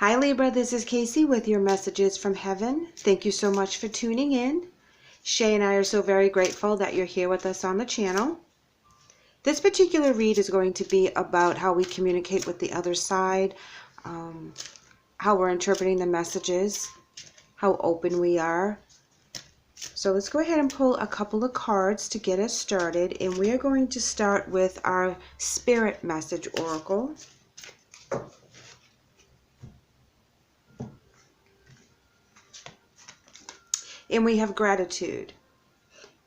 Hi Libra, this is Kacee with your messages from heaven. Thank you so much for tuning in. Shae and I are so very grateful that you're here with us on the channel. This particular read is going to be about how we communicate with the other side, how we're interpreting the messages, how open we are. So let's go ahead and pull a couple of cards to get us started, and we are going to start with our Spirit Message Oracle. And we have Gratitude.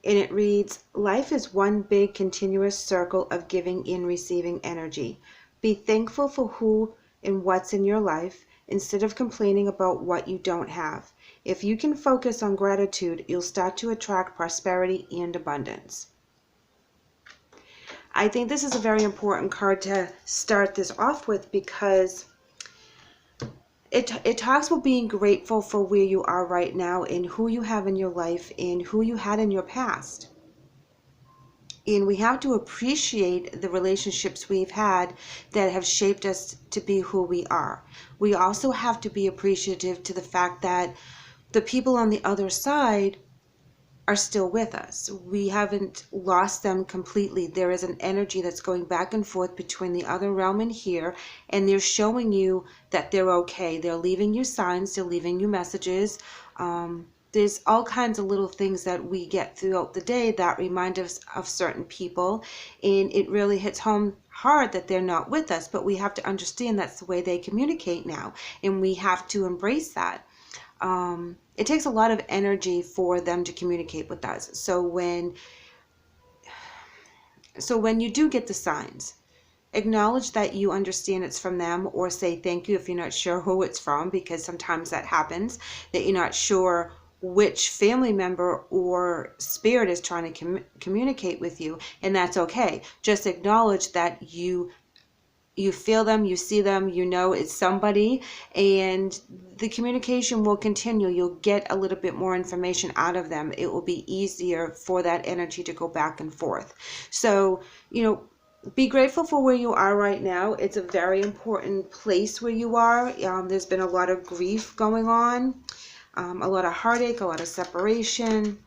And it reads, life is one big continuous circle of giving and receiving energy. Be thankful for who and what's in your life instead of complaining about what you don't have. If you can focus on gratitude, you'll start to attract prosperity and abundance. I think this is a very important card to start this off with because it talks about being grateful for where you are right now and who you have in your life and who you had in your past. And we have to appreciate the relationships we've had that have shaped us to be who we are. We also have to be appreciative to the fact that the people on the other side are still with us. We haven't lost them completely. There is an energy that's going back and forth between the other realm and here, and they're showing you that they're okay. They're leaving you signs, they're leaving you messages. There's all kinds of little things that we get throughout the day that remind us of certain people, and it really hits home hard that they're not with us, but we have to understand that's the way they communicate now, and we have to embrace that. It takes a lot of energy for them to communicate with us. So when you do get the signs, acknowledge that you understand it's from them, or say thank you if you're not sure who it's from, because sometimes that happens, that you're not sure which family member or spirit is trying to communicate with you, and that's okay. Just acknowledge that you feel them, you see them, you know it's somebody, and the communication will continue. You'll get a little bit more information out of them. It will be easier for that energy to go back and forth. So, be grateful for where you are right now. It's a very important place where you are. There's been a lot of grief going on, a lot of heartache, a lot of separation.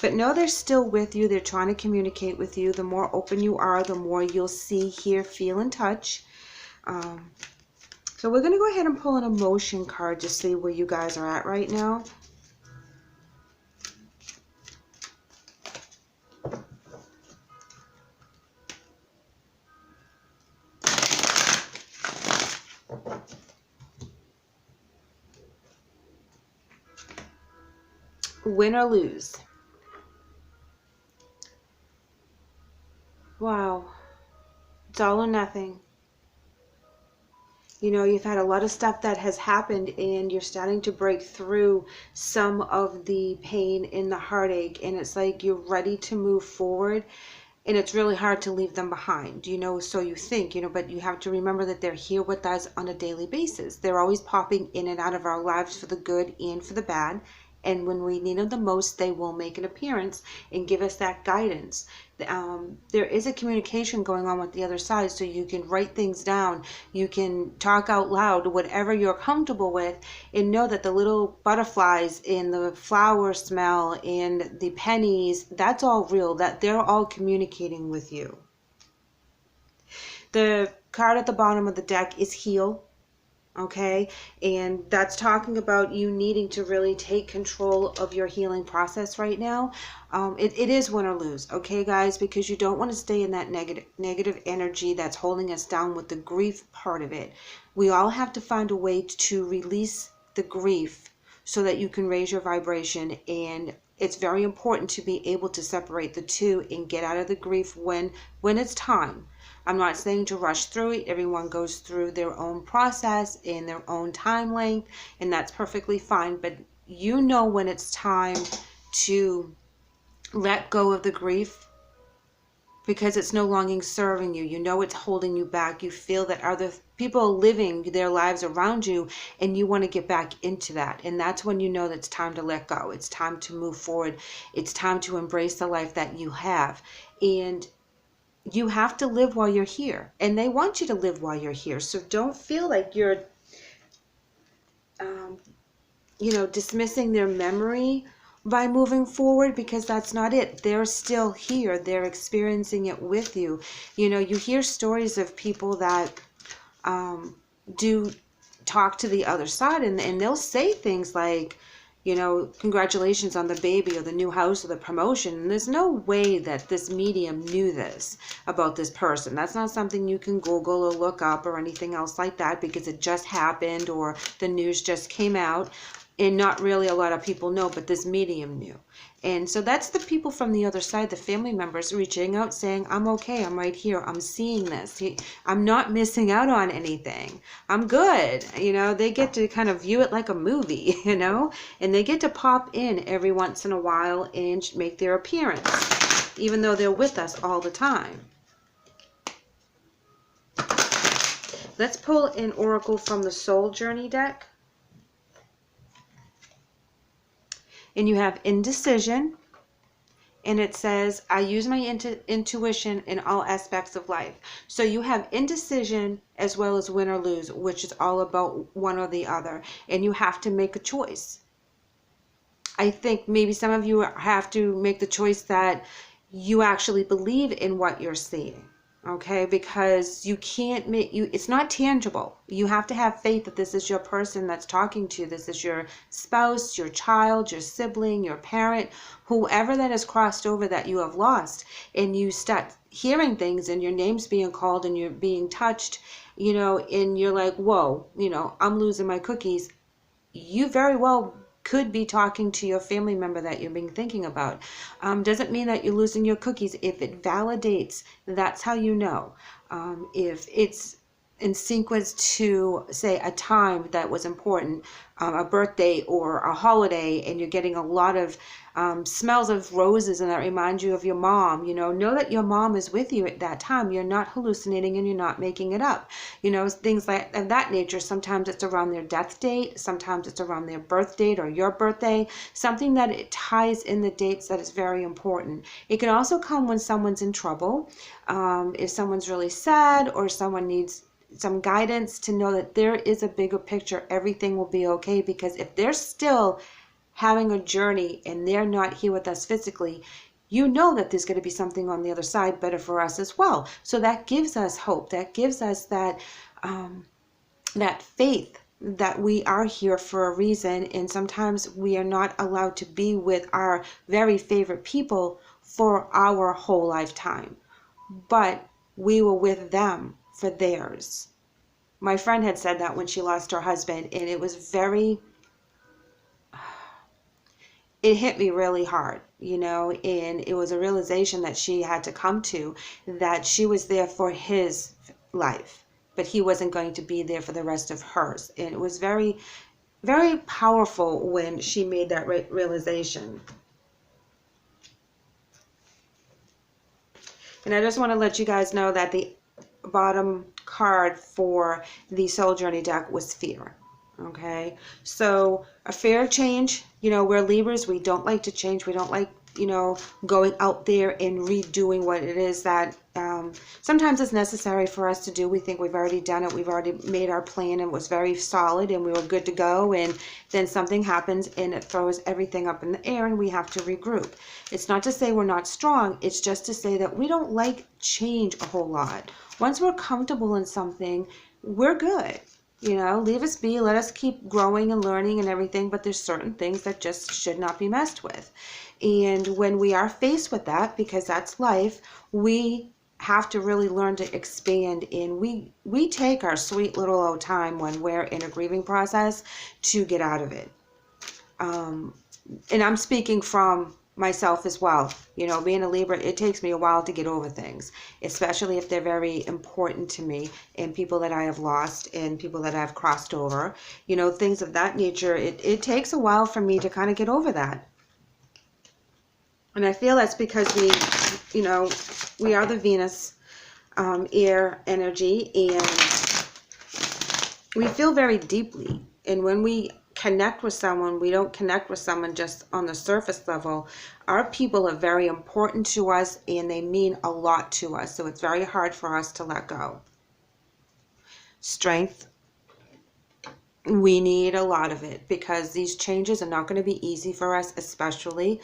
But know they're still with you. They're trying to communicate with you. The more open you are, the more you'll see, hear, feel, and touch. So we're going to go ahead and pull an emotion card to see where you guys are at right now. Win or lose. Wow, it's all or nothing. You've had a lot of stuff that has happened, and you're starting to break through some of the pain and the heartache, and it's like you're ready to move forward, and it's really hard to leave them behind, so you think, but you have to remember that they're here with us on a daily basis. They're always popping in and out of our lives for the good and for the bad. And when we need them the most, they will make an appearance and give us that guidance. There is a communication going on with the other side, so you can write things down. You can talk out loud, whatever you're comfortable with, and know that the little butterflies and the flower smell and the pennies, that's all real, that they're all communicating with you. The card at the bottom of the deck is Heal. Okay, and that's talking about you needing to really take control of your healing process right now. It is win or lose, okay guys, because you don't want to stay in that negative energy that's holding us down with the grief part of it. We all have to find a way to release the grief so that you can raise your vibration, and it's very important to be able to separate the two and get out of the grief when it's time. I'm not saying to rush through it. Everyone goes through their own process in their own time length, and that's perfectly fine. But when it's time to let go of the grief, because it's no longer serving you. It's holding you back. You feel that other people are living their lives around you, and you want to get back into that. And that's when that it's time to let go. It's time to move forward. It's time to embrace the life that you have. And you have to live while you're here, and they want you to live while you're here. So don't feel like you're dismissing their memory by moving forward, because that's not it. They're still here. They're experiencing it with you. You hear stories of people that do talk to the other side, and they'll say things like, congratulations on the baby or the new house or the promotion. And there's no way that this medium knew this about this person. That's not something you can Google or look up or anything else like that, because it just happened or the news just came out. And not really a lot of people know, but this medium knew. And so that's the people from the other side, the family members reaching out saying, I'm okay, I'm right here, I'm seeing this. I'm not missing out on anything. I'm good. They get to kind of view it like a movie, and they get to pop in every once in a while and make their appearance, even though they're with us all the time. Let's pull an oracle from the Soul Journey deck. And you have indecision, and it says, I use my intuition in all aspects of life. So you have indecision as well as win or lose, which is all about one or the other, and you have to make a choice. I think maybe some of you have to make the choice that you actually believe in what you're seeing. Okay, because you can't it's not tangible. You have to have faith that this is your person that's talking to you. This is your spouse, your child, your sibling, your parent, whoever that has crossed over that you have lost. And you start hearing things and your name's being called and you're being touched, and you're like, whoa, I'm losing my cookies. You very well could be talking to your family member that you've been thinking about. Doesn't mean that you're losing your cookies. If it validates, that's how you know. If it's in sequence to, say, a time that was important, a birthday or a holiday, and you're getting a lot of smells of roses and that remind you of your mom, know that your mom is with you at that time. You're not hallucinating and you're not making it up. Things like of that nature. Sometimes it's around their death date, sometimes it's around their birth date or your birthday, something that it ties in the dates that is very important. It can also come when someone's in trouble, if someone's really sad or someone needs some guidance to know that there is a bigger picture. Everything will be okay, because if they're still having a journey and they're not here with us physically, that there's going to be something on the other side better for us as well. So that gives us hope. That gives us that faith that we are here for a reason. And sometimes we are not allowed to be with our very favorite people for our whole lifetime, but we were with them for theirs. My friend had said that when she lost her husband, and it was it hit me really hard, and it was a realization that she had to come to, that she was there for his life, but he wasn't going to be there for the rest of hers. And it was very, very powerful when she made that realization. And I just want to let you guys know that the bottom card for the Soul Journey deck was fear. Okay, so a fear of change. We're Libras. We don't like to change. We don't like, going out there and redoing what it is that sometimes it's necessary for us to do. We think we've already done it. We've already made our plan and it was very solid and we were good to go. And then something happens and it throws everything up in the air and we have to regroup. It's not to say we're not strong. It's just to say that we don't like change a whole lot. Once we're comfortable in something, we're good. Leave us be, let us keep growing and learning and everything, but there's certain things that just should not be messed with. And when we are faced with that, because that's life, we have to really learn to expand. And we take our sweet little old time when we're in a grieving process to get out of it. And I'm speaking from myself as well. Being a Libra, it takes me a while to get over things, especially if they're very important to me and people that I have lost and people that I've crossed over, things of that nature. It takes a while for me to kind of get over that. And I feel that's because we are the Venus air energy, and we feel very deeply. And when we connect with someone, we don't connect with someone just on the surface level. Our people are very important to us and they mean a lot to us. So it's very hard for us to let go. Strength. We need a lot of it because these changes are not going to be easy for us, especially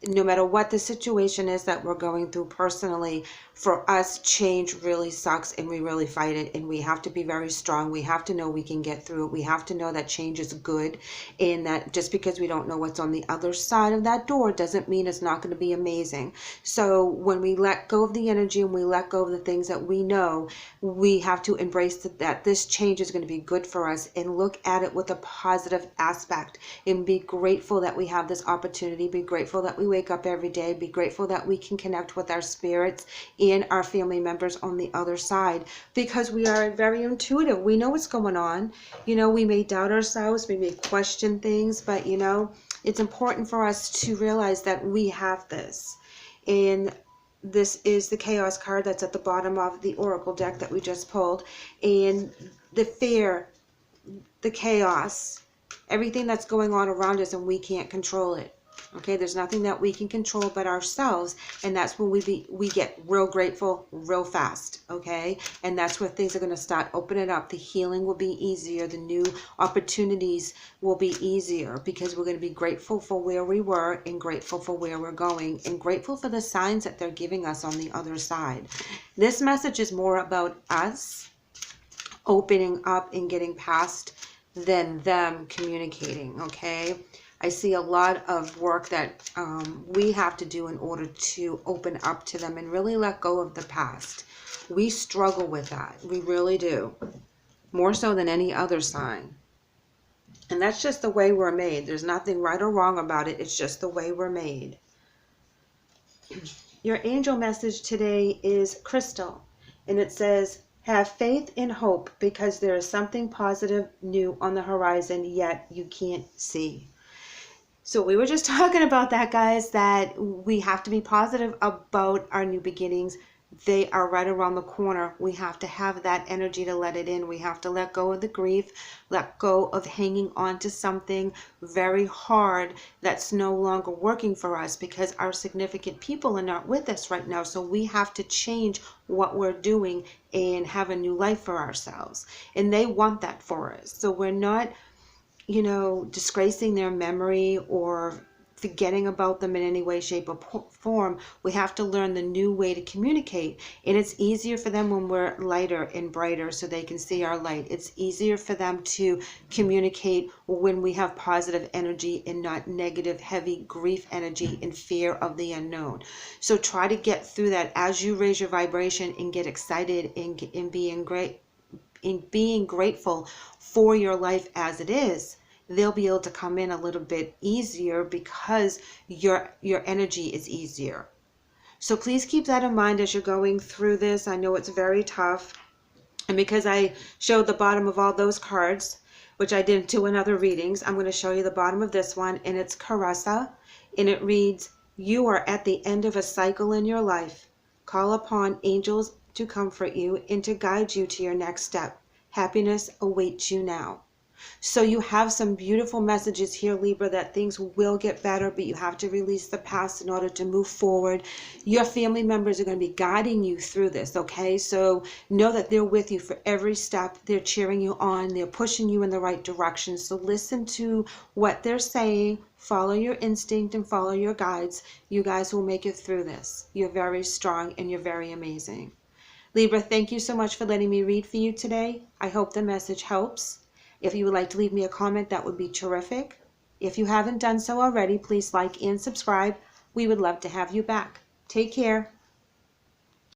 no matter what the situation is that we're going through personally. For us, change really sucks and we really fight it, and we have to be very strong. We have to know we can get through it. We have to know that change is good, and that just because we don't know what's on the other side of that door doesn't mean it's not going to be amazing. So when we let go of the energy and we let go of the things that we know, we have to embrace that this change is going to be good for us and look at it with a positive aspect and be grateful that we have this opportunity. Be grateful that we wake up every day. Be grateful that we can connect with our spirits and our family members on the other side, because we are very intuitive. We know what's going on. We may doubt ourselves, we may question things, but it's important for us to realize that we have this. And this is the chaos card that's at the bottom of the oracle deck that we just pulled. And the fear, the chaos, everything that's going on around us, and we can't control it. Okay, there's nothing that we can control but ourselves, and that's when we get real grateful real fast. Okay, and that's where things are going to start opening up. The healing will be easier. The new opportunities will be easier, because we're going to be grateful for where we were and grateful for where we're going and grateful for the signs that they're giving us on the other side. This message is more about us opening up and getting past than them communicating. Okay, I see a lot of work that we have to do in order to open up to them and really let go of the past. We struggle with that. We really do. More so than any other sign. And that's just the way we're made. There's nothing right or wrong about it. It's just the way we're made. Your angel message today is Crystal. And it says, have faith and hope, because there is something positive new on the horizon, yet you can't see. So we were just talking about that, guys, that we have to be positive about our new beginnings. They are right around the corner. We have to have that energy to let it in. We have to let go of the grief, let go of hanging on to something very hard that's no longer working for us, because our significant people are not with us right now. So we have to change what we're doing and have a new life for ourselves. And they want that for us. So we're not disgracing their memory or forgetting about them in any way, shape, or form. We have to learn the new way to communicate. And it's easier for them when we're lighter and brighter, so they can see our light. It's easier for them to communicate when we have positive energy and not negative, heavy grief energy and fear of the unknown. So try to get through that as you raise your vibration and get excited and being grateful for your life as it is. They'll be able to come in a little bit easier because your energy is easier. So please keep that in mind as you're going through this. I know it's very tough. And because I showed the bottom of all those cards, which I didn't do in other readings, I'm going to show you the bottom of this one, and it's Caressa, and it reads, you are at the end of a cycle in your life. Call upon angels to comfort you and to guide you to your next step. Happiness awaits you now. So you have some beautiful messages here, Libra, that things will get better, but you have to release the past in order to move forward. Your family members are going to be guiding you through this, okay? So know that they're with you for every step. They're cheering you on. They're pushing you in the right direction. So listen to what they're saying. Follow your instinct and follow your guides. You guys will make it through this. You're very strong and you're very amazing. Libra, thank you so much for letting me read for you today. I hope the message helps. If you would like to leave me a comment, that would be terrific. If you haven't done so already, please like and subscribe. We would love to have you back. Take care.